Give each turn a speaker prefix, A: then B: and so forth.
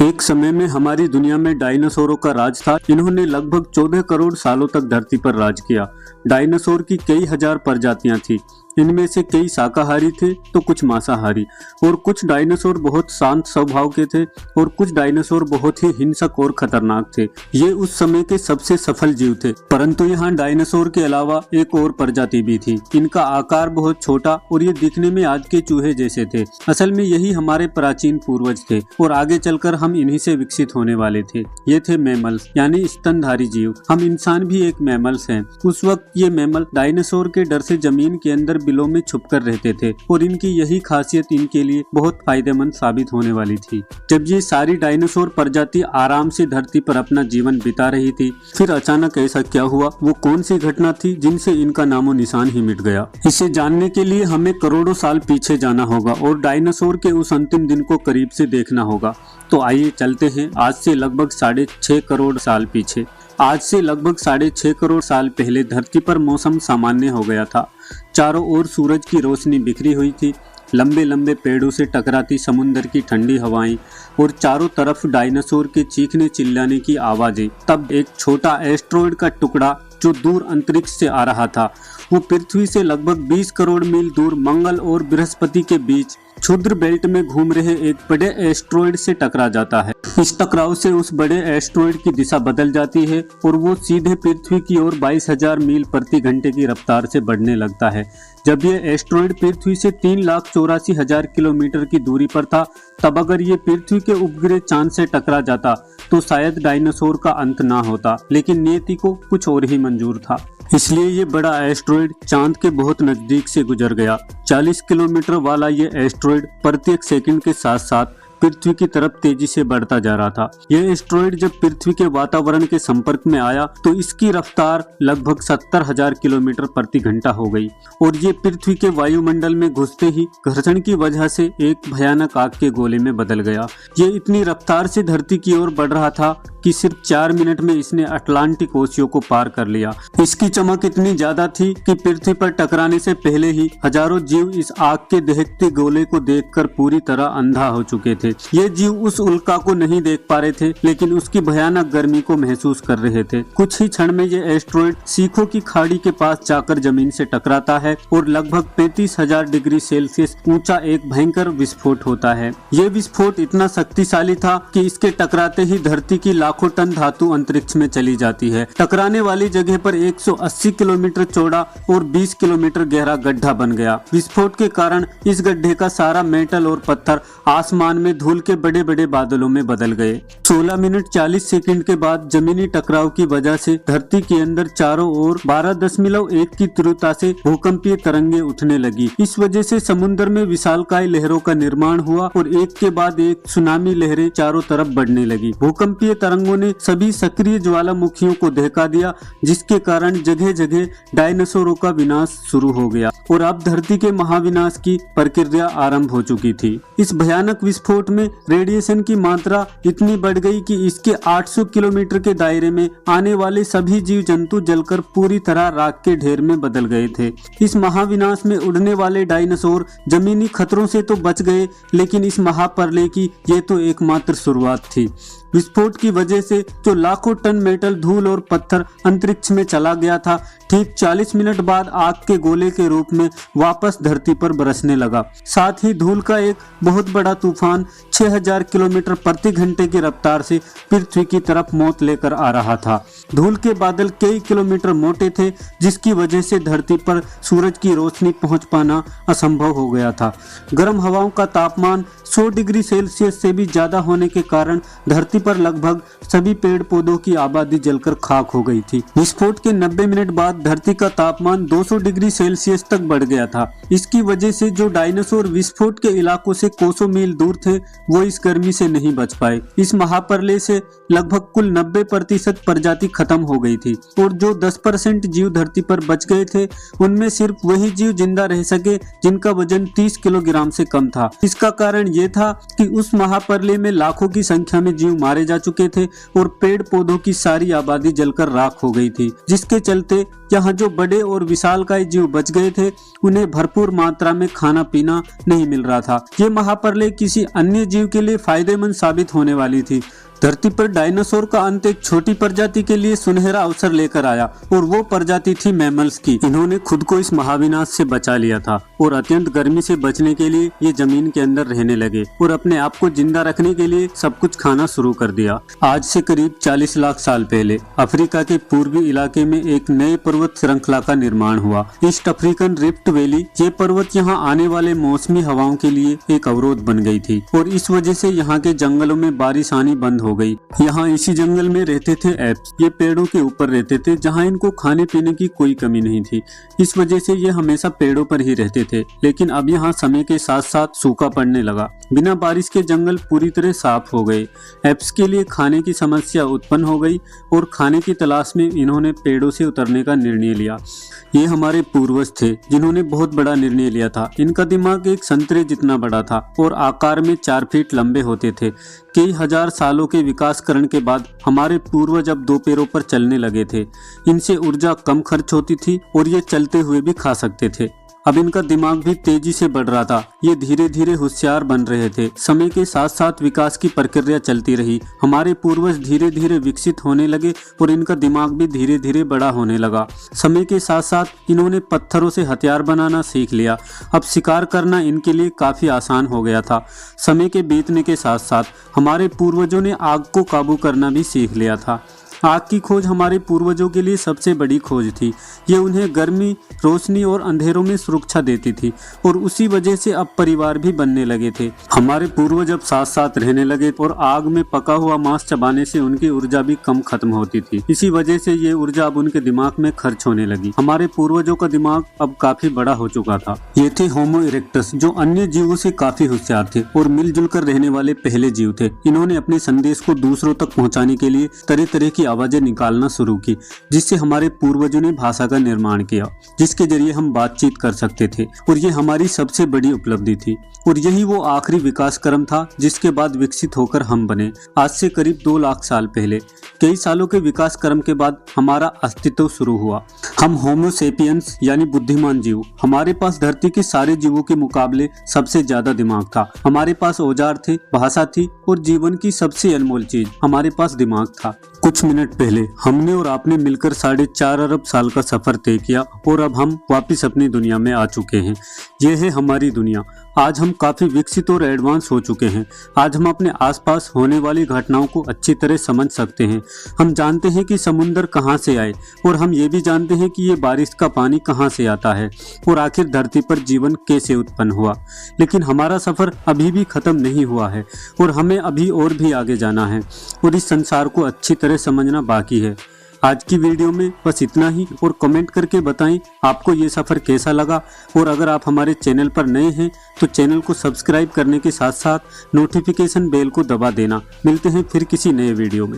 A: एक समय में हमारी दुनिया में डायनासोरों का राज था। इन्होंने लगभग 14 करोड़ सालों तक धरती पर राज किया। डायनासोर की कई हजार प्रजातियां थी। इनमें से कई शाकाहारी थे तो कुछ मांसाहारी, और कुछ डायनासोर बहुत शांत स्वभाव के थे और कुछ डायनासोर बहुत ही हिंसक और खतरनाक थे। ये उस समय के सबसे सफल जीव थे। परंतु यहाँ डायनासोर के अलावा एक और प्रजाति भी थी। इनका आकार बहुत छोटा और ये दिखने में आज के चूहे जैसे थे। असल में यही हमारे प्राचीन पूर्वज थे और आगे चलकर हम इन्हीं से विकसित होने वाले थे। ये थे मैमल्स, यानी स्तनधारी जीव। हम इंसान भी एक मैमल्स हैं। उस वक्त ये मैमल डायनासोर के डर से जमीन के अंदर बिलों में छुपकर रहते थे और इनकी यही खासियत इनके लिए बहुत फायदेमंद साबित होने वाली थी। जब ये सारी डायनासोर प्रजाति आराम से धरती पर अपना जीवन बिता रही थी, फिर अचानक ऐसा क्या हुआ? वो कौन सी घटना थी जिनसे इनका नामो निशान ही मिट गया? इसे जानने के लिए हमें करोड़ों साल पीछे जाना होगा और डायनासोर के उस अंतिम दिन को करीब से देखना होगा। तो आइए चलते हैं आज से लगभग 6.5 करोड़ साल पीछे। आज से लगभग 6.5 करोड़ साल पहले धरती पर मौसम सामान्य हो गया था। चारों ओर सूरज की रोशनी बिखरी हुई थी। लंबे लंबे पेड़ों से टकराती समुद्र की ठंडी हवाएं और चारों तरफ डायनासोर के चीखने चिल्लाने की आवाजें। तब एक छोटा एस्ट्रॉयड का टुकड़ा जो दूर अंतरिक्ष से आ रहा था, वो पृथ्वी से लगभग 20 करोड़ मील दूर मंगल और बृहस्पति के बीच क्षुद्र बेल्ट में घूम रहे एक बड़े एस्ट्रॉयड से टकरा जाता है। इस टकराव से उस बड़े एस्ट्रॉयड की दिशा बदल जाती है और वो सीधे पृथ्वी की ओर 22,000 मील प्रति घंटे की रफ्तार से बढ़ने लगता है। जब ये एस्ट्रॉयड पृथ्वी से 3,84,000 किलोमीटर की दूरी पर था, तब अगर ये पृथ्वी के उपग्रह चांद से टकरा जाता तो शायद डायनासोर का अंत ना होता, लेकिन नियति को कुछ और ही मंजूर था। इसलिए ये बड़ा एस्ट्रॉयड चांद के बहुत नजदीक से गुजर गया। 40 किलोमीटर वाला ये एस्ट्रॉयड प्रत्येक सेकंड के साथ साथ पृथ्वी की तरफ तेजी से बढ़ता जा रहा था। यह एस्ट्रॉयड जब पृथ्वी के वातावरण के संपर्क में आया तो इसकी रफ्तार लगभग 70,000 किलोमीटर प्रति घंटा हो गई और ये पृथ्वी के वायुमंडल में घुसते ही घर्षण की वजह से एक भयानक आग के गोले में बदल गया। ये इतनी रफ्तार से धरती की ओर बढ़ रहा था कि सिर्फ 4 मिनट में इसने अटलांटिक ओशियो को पार कर लिया। इसकी चमक इतनी ज्यादा थी कि पृथ्वी पर टकराने से पहले ही हजारों जीव इस आग के दहकते गोले को देखकर पूरी तरह अंधा हो चुके थे। ये जीव उस उल्का को नहीं देख पा रहे थे, लेकिन उसकी भयानक गर्मी को महसूस कर रहे थे। कुछ ही क्षण में ये एस्ट्रॉयड सीखों की खाड़ी के पास जाकर जमीन से टकराता है और लगभग 35,000 डिग्री सेल्सियस ऊंचा एक भयंकर विस्फोट होता है। ये विस्फोट इतना शक्तिशाली था कि इसके टकराते ही धरती की लाखों टन धातु अंतरिक्ष में चली जाती है। टकराने वाली जगह पर 180 किलोमीटर चौड़ा और 20 किलोमीटर गहरा गड्ढा बन गया। विस्फोट के कारण इस गड्ढे का सारा मेटल और पत्थर आसमान में धूल के बड़े बड़े बादलों में बदल गए। 16 मिनट 40 सेकंड के बाद जमीनी टकराव की वजह से धरती के अंदर चारों ओर 12.1 की तीव्रता से भूकंपीय तरंगे उठने लगी। इस वजह से समुद्र में विशालकाय लहरों का निर्माण हुआ और एक के बाद एक सुनामी लहरें चारों तरफ बढ़ने लगी। भूकंपीय तरंगों ने सभी सक्रिय ज्वालामुखियों को दहका दिया, जिसके कारण जगह जगह डायनासोरों का विनाश शुरू हो गया और अब धरती के महाविनाश की प्रक्रिया आरंभ हो चुकी थी। इस भयानक विस्फोट में रेडिएशन की मात्रा इतनी बढ़ गई कि इसके 800 किलोमीटर के दायरे में आने वाले सभी जीव जंतु जलकर पूरी तरह राख के ढेर में बदल गए थे। इस महाविनाश में उड़ने वाले डायनासोर जमीनी खतरों से तो बच गए, लेकिन इस महाप्रलय की ये तो एकमात्र शुरुआत थी। विस्फोट की वजह से जो लाखों टन मेटल, धूल और पत्थर अंतरिक्ष में चला गया था, ठीक 40 मिनट बाद आग के गोले के रूप में वापस धरती पर बरसने लगा। साथ ही धूल का एक बहुत बड़ा तूफान 6000 किलोमीटर प्रति घंटे की रफ्तार से पृथ्वी की तरफ मौत लेकर आ रहा था। धूल के बादल कई किलोमीटर मोटे थे, जिसकी वजह से धरती पर सूरज की रोशनी पहुंच पाना असंभव हो गया था। गर्म हवाओं का तापमान 100 डिग्री सेल्सियस से भी ज्यादा होने के कारण धरती पर लगभग सभी पेड़ पौधों की आबादी जलकर खाक हो गई थी। विस्फोट के 90 मिनट बाद धरती का तापमान 200 डिग्री सेल्सियस तक बढ़ गया था। इसकी वजह से जो डायनासोर विस्फोट के इलाकों से कोसों मील दूर थे, वो इस गर्मी से नहीं बच पाए। इस महाप्रलय से लगभग कुल 90% प्रजाति खत्म हो गई थी और जो 10% जीव धरती पर बच गए थे, उनमें सिर्फ वही जीव जिंदा रह सके जिनका वजन 30 किलोग्राम से कम था। इसका कारण ये था कि उस महाप्रलय में लाखों की संख्या में जीव मारे जा चुके थे और पेड़ पौधों की सारी आबादी जलकर राख हो गई थी, जिसके चलते यहाँ जो बड़े और विशालकाय जीव बच गए थे उन्हें भरपूर मात्रा में खाना पीना नहीं मिल रहा था। ये महाप्रलय किसी अन्य जीव के लिए फायदेमंद साबित होने वाली थी। धरती पर डायनासोर का अंत एक छोटी प्रजाति के लिए सुनहरा अवसर लेकर आया और वो प्रजाति थी मैमल्स की। इन्होंने खुद को इस महाविनाश से बचा लिया था और अत्यंत गर्मी से बचने के लिए ये जमीन के अंदर रहने लगे और अपने आप को जिंदा रखने के लिए सब कुछ खाना शुरू कर दिया। आज से करीब 40 लाख साल पहले अफ्रीका के पूर्वी इलाके में एक नए पर्वत श्रृंखला का निर्माण हुआ, ईस्ट अफ्रीकन रिफ्ट वैली। ये पर्वत यहाँ आने वाले मौसमी हवाओं के लिए एक अवरोध बन गई थी और इस वजह से यहाँ के जंगलों में बारिश आनी बंद हो गई। यहाँ इसी जंगल में रहते थे एप्स। ये पेड़ों के ऊपर रहते थे जहाँ इनको खाने पीने की कोई कमी नहीं थी। इस वजह से ये हमेशा पेड़ों पर ही रहते थे। लेकिन अब यहाँ समय के साथ साथ सूखा पड़ने लगा। बिना बारिश के जंगल पूरी तरह साफ हो गए। एप्स के लिए खाने की समस्या उत्पन्न हो गई और खाने की तलाश में इन्होंने पेड़ों से उतरने का निर्णय लिया। ये हमारे पूर्वज थे जिन्होंने बहुत बड़ा निर्णय लिया था। इनका दिमाग एक संतरे जितना बड़ा था और आकार में 4 फीट लंबे होते थे। कई हजार सालों के विकासकरण के बाद हमारे पूर्वज अब 2 पैरों पर चलने लगे थे। इनसे ऊर्जा कम खर्च होती थी और ये चलते हुए भी खा सकते थे। अब इनका दिमाग भी तेजी से बढ़ रहा था। ये धीरे धीरे होशियार बन रहे थे। समय के साथ साथ विकास की प्रक्रिया चलती रही। हमारे पूर्वज धीरे धीरे विकसित होने लगे और इनका दिमाग भी धीरे धीरे बड़ा होने लगा। समय के साथ साथ इन्होंने पत्थरों से हथियार बनाना सीख लिया। अब शिकार करना इनके लिए काफी आसान हो गया था। समय के बीतने के साथ साथ हमारे पूर्वजों ने आग को काबू करना भी सीख लिया था। आग की खोज हमारे पूर्वजों के लिए सबसे बड़ी खोज थी। ये उन्हें गर्मी, रोशनी और अंधेरों में सुरक्षा देती थी और उसी वजह से अब परिवार भी बनने लगे थे। हमारे पूर्वज अब साथ साथ रहने लगे और आग में पका हुआ मांस चबाने से उनकी ऊर्जा भी कम खत्म होती थी। इसी वजह से ये ऊर्जा अब उनके दिमाग में खर्च होने लगी। हमारे पूर्वजों का दिमाग अब काफी बड़ा हो चुका था। ये थे होमो इरेक्टस, जो अन्य जीवों से काफी होशियार थे और मिलजुल कर रहने वाले पहले जीव थे। इन्होंने अपने संदेश को दूसरों तक पहुँचाने के लिए तरह तरह की आवाजें निकालना शुरू की, जिससे हमारे पूर्वजों ने भाषा का निर्माण किया, जिसके जरिए हम बातचीत कर सकते थे और ये हमारी सबसे बड़ी उपलब्धि थी। और यही वो आखिरी विकास क्रम था जिसके बाद विकसित होकर हम बने। आज से करीब 2 लाख साल पहले कई सालों के विकास क्रम के बाद हमारा अस्तित्व शुरू हुआ। हम होमो सेपियंस यानी बुद्धिमान जीव। हमारे पास धरती के सारे जीवों के मुकाबले सबसे ज्यादा दिमाग था। हमारे पास औजार थे, भाषा थी और जीवन की सबसे अनमोल चीज हमारे पास दिमाग था। कुछ मिनट पहले हमने और आपने मिलकर 4.5 अरब साल का सफर तय किया और अब हम वापस अपनी दुनिया में आ चुके हैं। यह है हमारी दुनिया। आज हम काफी विकसित और एडवांस हो चुके हैं। आज हम अपने आसपास होने वाली घटनाओं को अच्छी तरह समझ सकते हैं। हम जानते हैं कि समुद्र कहाँ से आए और हम ये भी जानते हैं कि ये बारिश का पानी कहाँ से आता है और आखिर धरती पर जीवन कैसे उत्पन्न हुआ। लेकिन हमारा सफर अभी भी खत्म नहीं हुआ है और हमें अभी और भी आगे जाना है और इस संसार को अच्छी तरह समझना बाकी है। आज की वीडियो में बस इतना ही और कमेंट करके बताएं आपको ये सफ़र कैसा लगा। और अगर आप हमारे चैनल पर नए हैं तो चैनल को सब्सक्राइब करने के साथ साथ नोटिफिकेशन बेल को दबा देना। मिलते हैं फिर किसी नए वीडियो में।